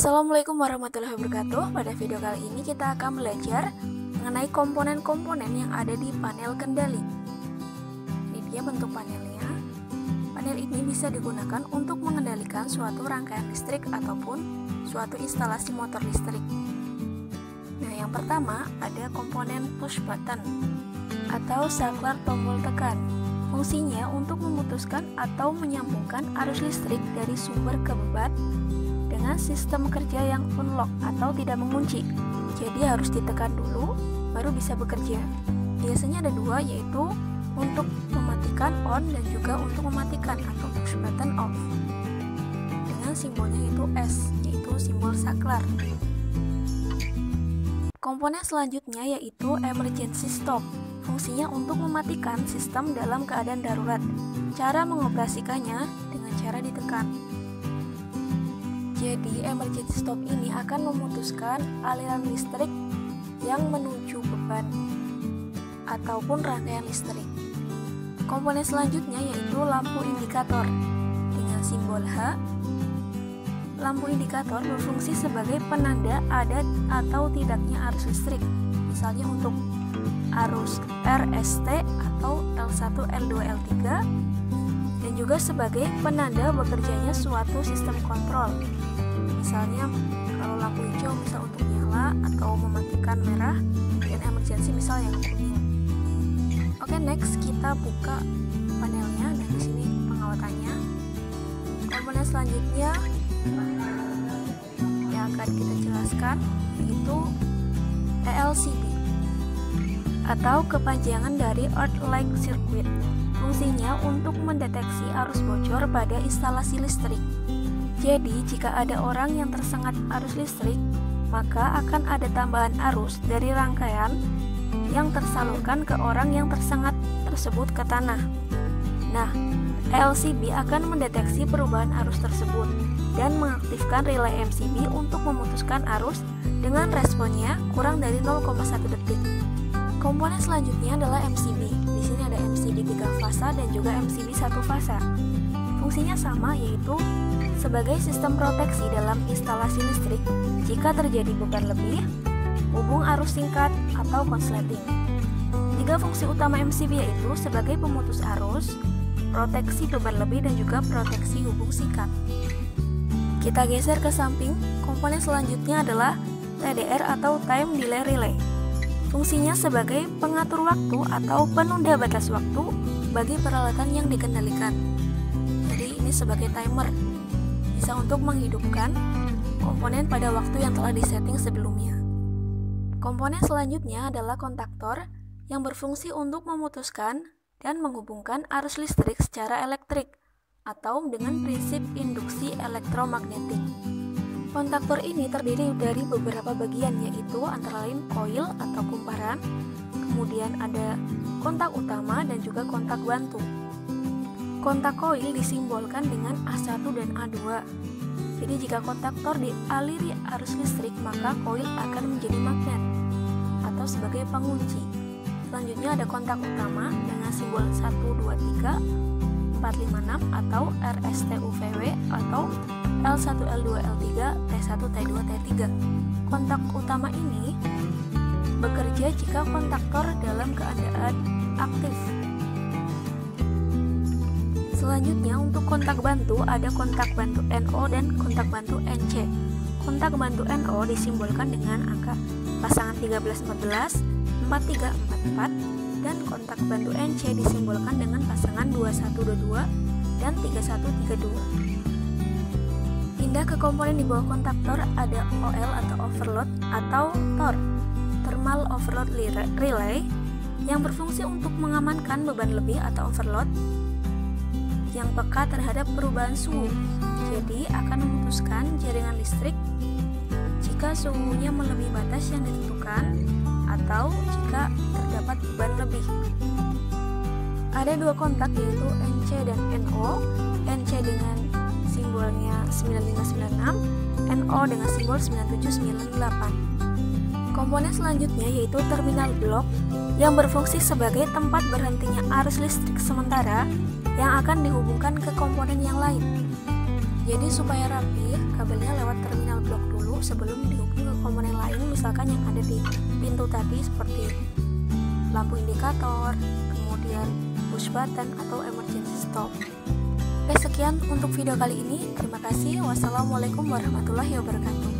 Assalamualaikum warahmatullahi wabarakatuh. Pada video kali ini kita akan belajar mengenai komponen-komponen yang ada di panel kendali. Ini dia bentuk panelnya. Panel ini bisa digunakan untuk mengendalikan suatu rangkaian listrik ataupun suatu instalasi motor listrik. Nah, yang pertama ada komponen push button atau saklar tombol tekan. Fungsinya untuk memutuskan atau menyambungkan arus listrik dari sumber ke beban dengan sistem kerja yang unlock atau tidak mengunci. Jadi harus ditekan dulu baru bisa bekerja. Biasanya ada dua, yaitu untuk mematikan on dan juga untuk mematikan atau push button off. Dengan simbolnya itu S, yaitu simbol saklar. Komponen selanjutnya yaitu emergency stop. Fungsinya untuk mematikan sistem dalam keadaan darurat. Cara mengoperasikannya dengan cara ditekan. Jadi, emergency stop ini akan memutuskan aliran listrik yang menuju beban ataupun rangkaian listrik. Komponen selanjutnya yaitu lampu indikator dengan simbol H. Lampu indikator berfungsi sebagai penanda ada atau tidaknya arus listrik, misalnya untuk arus RST atau L1, L2, L3, dan juga sebagai penanda bekerjanya suatu sistem kontrol. Misalnya kalau lampu hijau misal untuk nyala atau mematikan merah, dan emergency misal yang kuning. Oke, next kita buka panelnya dan di sini pengawatannya. Komponen selanjutnya yang akan kita jelaskan yaitu ELCB atau kepanjangan dari Earth Like Circuit. Fungsinya untuk mendeteksi arus bocor pada instalasi listrik. Jadi, jika ada orang yang tersengat arus listrik, maka akan ada tambahan arus dari rangkaian yang tersalurkan ke orang yang tersengat tersebut ke tanah. Nah, ELCB akan mendeteksi perubahan arus tersebut dan mengaktifkan relay MCB untuk memutuskan arus dengan responnya kurang dari 0,1 detik. Komponen selanjutnya adalah MCB. Di sini ada MCB 3 fasa dan juga MCB 1 fasa. Fungsinya sama, yaitu sebagai sistem proteksi dalam instalasi listrik jika terjadi beban lebih, hubung arus singkat, atau konsleting. 3 fungsi utama MCB yaitu sebagai pemutus arus, proteksi beban lebih, dan juga proteksi hubung singkat. Kita geser ke samping. Komponen selanjutnya adalah TDR atau Time Delay Relay. Fungsinya sebagai pengatur waktu atau penunda batas waktu bagi peralatan yang dikendalikan. Jadi ini sebagai timer, bisa untuk menghidupkan komponen pada waktu yang telah disetting sebelumnya. Komponen selanjutnya adalah kontaktor yang berfungsi untuk memutuskan dan menghubungkan arus listrik secara elektrik atau dengan prinsip induksi elektromagnetik. Kontaktor ini terdiri dari beberapa bagian, yaitu antara lain koil atau kumparan, kemudian ada kontak utama dan juga kontak bantu. Kontak koil disimbolkan dengan A1 dan A2. Jadi jika kontaktor dialiri arus listrik, maka koil akan menjadi magnet atau sebagai pengunci. Selanjutnya ada kontak utama dengan simbol 1, 2, 3, 4, 5, 6 atau RSTUVW atau L1, L2, L3, T1, T2, T3. Kontak utama ini bekerja jika kontaktor dalam keadaan aktif. Selanjutnya untuk kontak bantu ada kontak bantu NO dan kontak bantu NC. Kontak bantu NO disimbolkan dengan angka pasangan 1314, 4344, dan kontak bantu NC disimbolkan dengan pasangan 2122 dan 3132. Pindah ke komponen di bawah kontaktor ada OL atau overload atau TOR, Thermal Overload Relay, yang berfungsi untuk mengamankan beban lebih atau overload yang peka terhadap perubahan suhu. Jadi akan memutuskan jaringan listrik jika suhunya melebihi batas yang ditentukan atau jika terdapat beban lebih. Ada 2 kontak yaitu NC dan NO. NC dengan simbolnya 9596, NO dengan simbol 9798. Komponen selanjutnya yaitu terminal blok yang berfungsi sebagai tempat berhentinya arus listrik sementara yang akan dihubungkan ke komponen yang lain. Jadi supaya rapi, kabelnya lewat terminal blok dulu sebelum dihubung ke komponen lain, misalkan yang ada di pintu tadi seperti lampu indikator, kemudian push button atau emergency stop. Oke, sekian untuk video kali ini. Terima kasih. Wassalamualaikum warahmatullahi wabarakatuh.